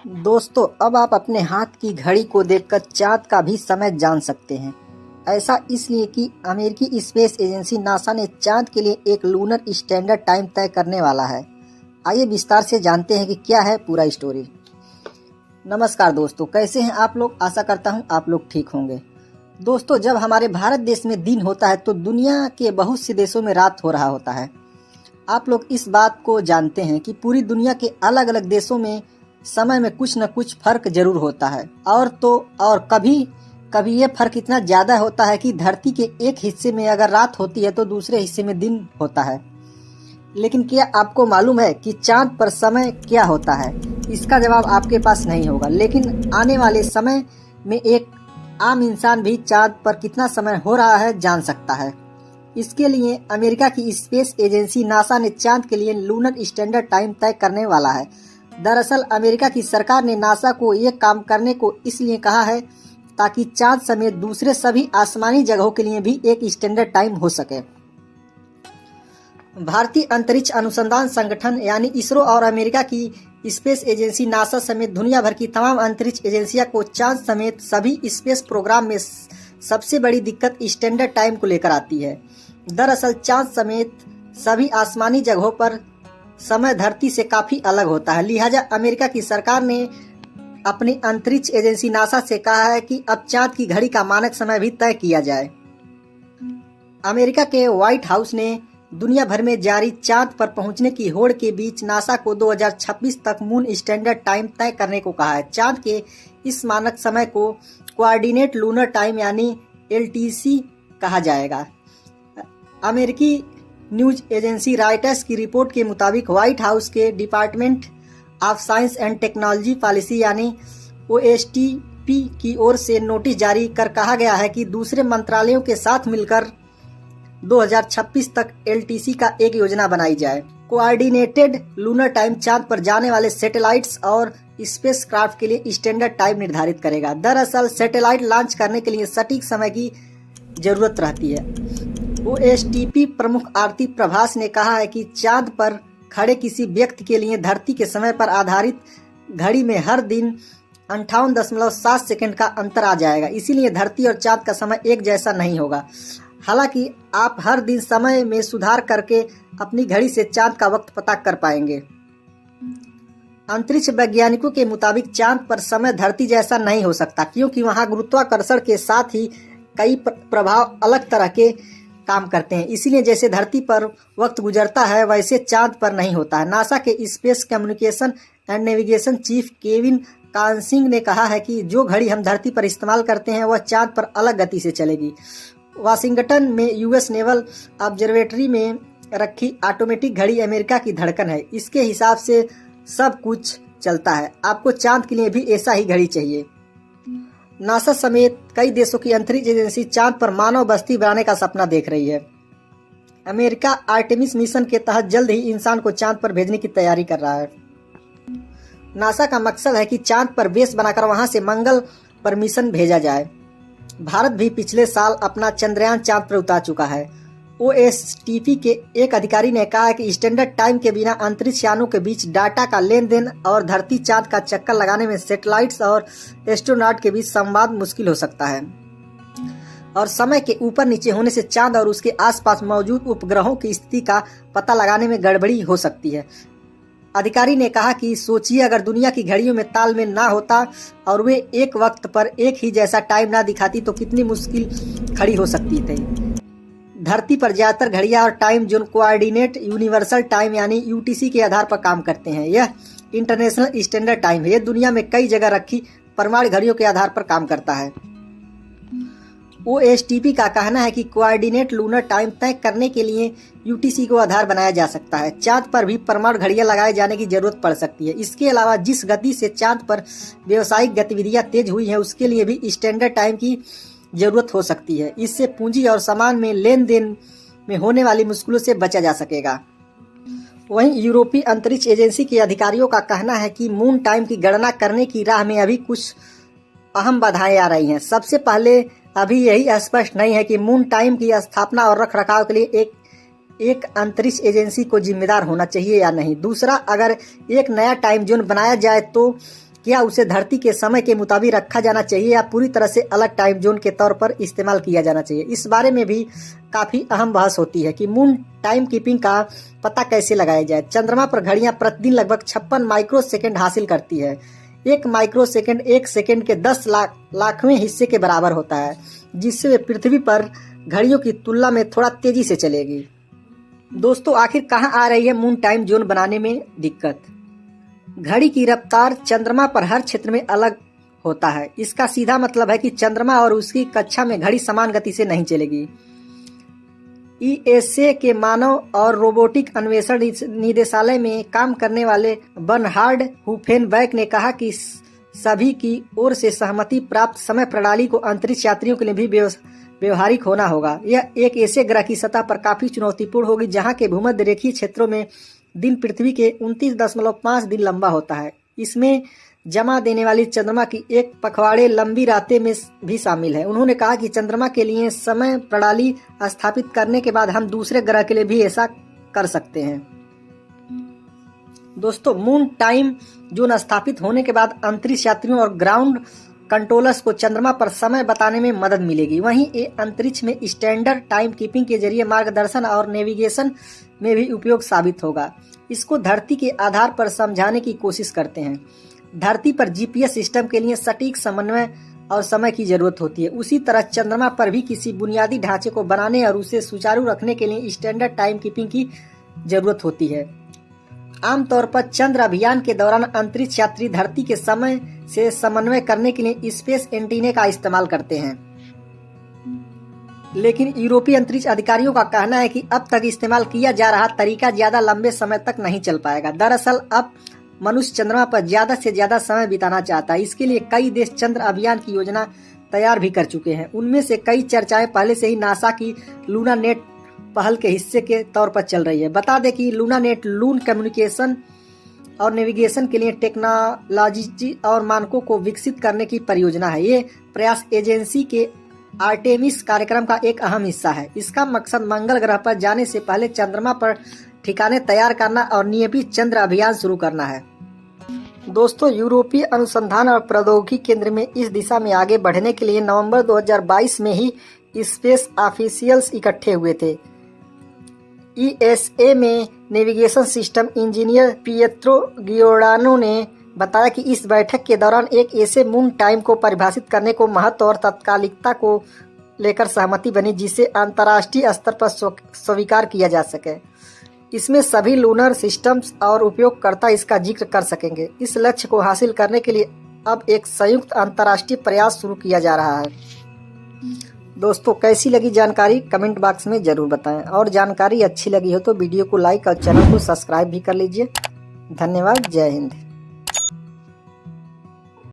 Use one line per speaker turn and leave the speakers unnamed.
दोस्तों, अब आप अपने हाथ की घड़ी को देखकर चाँद का भी समय जान सकते हैं। ऐसा इसलिए कि अमेरिकी स्पेस एजेंसी नासा ने चाँद के लिए एक लूनर स्टैंडर्ड टाइम तय करने वाला है। आइए विस्तार से जानते हैं कि क्या है पूरा स्टोरी। नमस्कार दोस्तों, कैसे हैं आप लोग। आशा करता हूं आप लोग ठीक होंगे। दोस्तों, जब हमारे भारत देश में दिन होता है तो दुनिया के बहुत से देशों में रात हो रहा होता है। आप लोग इस बात को जानते हैं कि पूरी दुनिया के अलग अलग देशों में समय में कुछ न कुछ फर्क जरूर होता है। और कभी कभी ये फर्क इतना ज्यादा होता है कि धरती के एक हिस्से में अगर रात होती है तो दूसरे हिस्से में दिन होता है। लेकिन क्या आपको मालूम है कि चांद पर समय क्या होता है? इसका जवाब आपके पास नहीं होगा, लेकिन आने वाले समय में एक आम इंसान भी चांद पर कितना समय हो रहा है जान सकता है। इसके लिए अमेरिका की स्पेस एजेंसी नासा ने चांद के लिए लूनर स्टैंडर्ड टाइम तय करने वाला है। दरअसल अमेरिका की सरकार ने नासा को ये काम करने को इसलिए कहा है ताकि चांद समेत दूसरे सभी आसमानी जगहों के लिए भी एक स्टैंडर्ड टाइम हो सके। भारतीय अंतरिक्ष अनुसंधान संगठन यानी इसरो और अमेरिका की स्पेस एजेंसी नासा समेत दुनिया भर की तमाम अंतरिक्ष एजेंसियां को चांद समेत सभी स्पेस प्रोग्राम में सबसे बड़ी दिक्कत स्टैंडर्ड टाइम को लेकर आती है। दरअसल चांद समेत सभी आसमानी जगहों पर समय धरती से काफी अलग होता है। लिहाजा अमेरिका की सरकार ने अपनी अंतरिक्ष एजेंसी नासा से कहा है कि अब चांद की घड़ी का मानक समय भी तय किया जाए। अमेरिका के व्हाइट हाउस ने दुनिया भर में जारी चांद पर पहुंचने की होड़ के बीच नासा को 2026 तक मून स्टैंडर्ड टाइम तय करने को कहा है। चांद के इस मानक समय को कोऑर्डिनेट लूनर टाइम यानी एलटीसी कहा जाएगा। अमेरिकी न्यूज एजेंसी रॉयटर्स की रिपोर्ट के मुताबिक व्हाइट हाउस के department of science and technology policy यानी ओएसटीपी की ओर से नोटिस जारी कर कहा गया है कि दूसरे मंत्रालयों के साथ मिलकर 2026 तक एलटीसी का एक योजना बनाई जाए। कोऑर्डिनेटेड लूनर टाइम चांद पर जाने वाले सैटेलाइट्स और स्पेसक्राफ्ट के लिए स्टैंडर्ड टाइम निर्धारित करेगा। दरअसल सैटेलाइट लॉन्च करने के लिए सटीक समय की जरूरत रहती है। ओएसटीपी प्रमुख आरती प्रभास ने कहा है कि चांद पर खड़े किसी व्यक्ति के लिए धरती के समय पर आधारित घड़ी में हर दिन 58.7 सेकंड का अंतर आ जाएगा। इसीलिए धरती और चांद का समय एक जैसा नहीं होगा। हालांकि आप हर दिन समय में सुधार करके अपनी घड़ी से चांद का वक्त पता कर पाएंगे। अंतरिक्ष वैज्ञानिकों के मुताबिक चांद पर समय धरती जैसा नहीं हो सकता, क्योंकि वहां गुरुत्वाकर्षण के साथ ही कई प्रभाव अलग तरह के काम करते हैं। इसीलिए जैसे धरती पर वक्त गुजरता है वैसे चांद पर नहीं होता है। नासा के space communication and navigation chief Kevin Coggins ने कहा है कि जो घड़ी हम धरती पर इस्तेमाल करते हैं वह चांद पर अलग गति से चलेगी। वाशिंगटन में यूएस नेवल ऑब्जर्वेटरी में रखी ऑटोमेटिक घड़ी अमेरिका की धड़कन है। इसके हिसाब से सब कुछ चलता है। आपको चांद के लिए भी ऐसा ही घड़ी चाहिए। नासा समेत कई देशों की अंतरिक्ष एजेंसी चांद पर मानव बस्ती बनाने का सपना देख रही है। अमेरिका आर्टेमिस मिशन के तहत जल्द ही इंसान को चांद पर भेजने की तैयारी कर रहा है। नासा का मकसद है कि चांद पर बेस बनाकर वहां से मंगल पर मिशन भेजा जाए। भारत भी पिछले साल अपना चंद्रयान चांद पर उतार चुका है। ओएसटीपी के एक अधिकारी ने कहा है कि स्टैंडर्ड टाइम के बिना अंतरिक्ष यानों के बीच डाटा का लेन देन और धरती चांद का चक्कर लगाने में सैटेलाइट्स और एस्ट्रोनॉट के बीच संवाद मुश्किल हो सकता है। और समय के ऊपर नीचे होने से चांद और उसके आसपास मौजूद उपग्रहों की स्थिति का पता लगाने में गड़बड़ी हो सकती है। अधिकारी ने कहा कि सोचिए, अगर दुनिया की घड़ियों में तालमेल ना होता और वे एक वक्त पर एक ही जैसा टाइम ना दिखाती तो कितनी मुश्किल खड़ी हो सकती थी। धरती पर ज्यादातर घड़ियां और time zone coordinate universal time यानी यूटीसी के आधार पर काम करते हैं। यह इंटरनेशनल स्टैंडर्ड टाइम है। यह दुनिया में कई जगह रखी परमाणु घड़ियों के आधार पर काम करता है। ओएसटीपी का कहना है कि कोऑर्डिनेट लूनर टाइम तय करने के लिए यूटीसी को आधार बनाया जा सकता है। चांद पर भी परमाणु घड़ियां लगाए जाने की जरूरत पड़ सकती है। इसके अलावा जिस गति से चांद पर व्यवसायिक गतिविधियां तेज हुई हैं उसके लिए भी स्टैंडर्ड टाइम की जरूरत हो सकती है। इससे पूंजी और सामान में लेन देन में होने वाली मुश्किलों से बचा जा सकेगा। वहीं यूरोपीय अंतरिक्ष एजेंसी के अधिकारियों का कहना है कि मून टाइम की गणना करने की राह में अभी कुछ अहम बाधाएं आ रही हैं। सबसे पहले अभी यही स्पष्ट नहीं है कि मून टाइम की स्थापना और रखरखाव के लिए एक अंतरिक्ष एजेंसी को जिम्मेदार होना चाहिए या नहीं। दूसरा, अगर एक नया टाइम जोन बनाया जाए तो क्या उसे धरती के समय के मुताबिक रखा जाना चाहिए या पूरी तरह से अलग टाइम जोन के तौर पर इस्तेमाल किया जाना चाहिए। इस बारे में भी काफ़ी अहम बहस होती है कि मून टाइम कीपिंग का पता कैसे लगाया जाए। चंद्रमा पर घड़ियां प्रतिदिन लगभग 56 माइक्रो सेकेंड हासिल करती है। 1 माइक्रो सेकेंड 1 सेकेंड के 10 लाखवें हिस्से के बराबर होता है, जिससे वे पृथ्वी पर घड़ियों की तुलना में थोड़ा तेजी से चलेगी। दोस्तों, आखिर कहाँ आ रही है मून टाइम जोन बनाने में दिक्कत? घड़ी की रफ्तार चंद्रमा पर हर क्षेत्र में अलग होता है। इसका सीधा मतलब है कि चंद्रमा और उसकी कक्षा में घड़ी समान गति से नहीं चलेगी। ईएसए के मानव और रोबोटिक अन्वेषण निदेशालय में काम करने वाले बर्नहार्ड हुफेनबैक ने कहा कि सभी की ओर से सहमति प्राप्त समय प्रणाली को अंतरिक्ष यात्रियों के लिए भी व्यवहारिक होना होगा। यह एक ऐसे ग्रह की सतह पर काफी चुनौतीपूर्ण होगी जहां के भूमध्य रेखीय क्षेत्रों में दिन पृथ्वी के 29.5 दिन लंबा होता है। इसमें जमा देने वाली चंद्रमा की एक पखवाड़े लंबी रातें में भी शामिल है। उन्होंने कहा कि चंद्रमा के लिए समय प्रणाली स्थापित करने के बाद हम दूसरे ग्रह के लिए भी ऐसा कर सकते हैं। दोस्तों, मून टाइम जोन स्थापित होने के बाद अंतरिक्ष यात्रियों और ग्राउंड कंट्रोलर्स को चंद्रमा पर समय बताने में मदद मिलेगी। वहीं ये अंतरिक्ष में स्टैंडर्ड टाइम कीपिंग के जरिए मार्गदर्शन और नेविगेशन में भी उपयोग साबित होगा। इसको धरती के आधार पर समझाने की कोशिश करते हैं। धरती पर जीपीएस सिस्टम के लिए सटीक समन्वय और समय की जरूरत होती है। उसी तरह चंद्रमा पर भी किसी बुनियादी ढांचे को बनाने और उसे सुचारू रखने के लिए स्टैंडर्ड टाइम कीपिंग की जरूरत होती है। आमतौर पर चंद्र अभियान के दौरान अंतरिक्ष यात्री धरती के समय से समन्वय करने के लिए स्पेस एंटीने का इस्तेमाल करते हैं, लेकिन यूरोपीय अंतरिक्ष अधिकारियों का कहना है कि अब तक इस्तेमाल किया जा रहा तरीका ज्यादा लंबे समय तक नहीं चल पाएगा। दरअसल अब मनुष्य चंद्रमा पर ज्यादा से ज्यादा समय बिताना चाहता है। इसके लिए कई देश चंद्र अभियान की योजना तैयार भी कर चुके हैं। उनमें से कई चर्चाएं पहले से ही नासा की लूना नेट पहल के हिस्से के तौर पर चल रही है। बता दें कि लूना नेट लून कम्युनिकेशन और नेविगेशन के लिए टेक्नोलॉजी और मानकों को विकसित करने की परियोजना है। ये प्रयास एजेंसी के आर्टेमिस कार्यक्रम का एक अहम हिस्सा है। इसका मकसद मंगल ग्रह पर जाने से पहले चंद्रमा पर ठिकाने तैयार करना और नियमित चंद्र अभियान शुरू करना है। दोस्तों, यूरोपीय अनुसंधान और प्रौद्योगिकी केंद्र में इस दिशा में आगे बढ़ने के लिए नवंबर 2022 में ही स्पेस ऑफिशियल्स इकट्ठे हुए थे। ईएसए में navigation system engineer Pietro Giordano ने बताया कि इस बैठक के दौरान एक ऐसे मून टाइम को परिभाषित करने को महत्व और तात्कालिकता को लेकर सहमति बनी जिसे अंतर्राष्ट्रीय स्तर पर स्वीकार किया जा सके। इसमें सभी लूनर सिस्टम्स और उपयोगकर्ता इसका जिक्र कर सकेंगे। इस लक्ष्य को हासिल करने के लिए अब एक संयुक्त अंतर्राष्ट्रीय प्रयास शुरू किया जा रहा है। दोस्तों, कैसी लगी जानकारी कमेंट बॉक्स में जरूर बताएं, और जानकारी अच्छी लगी हो तो वीडियो को लाइक और चैनल को सब्सक्राइब भी कर लीजिए। धन्यवाद। जय हिंद।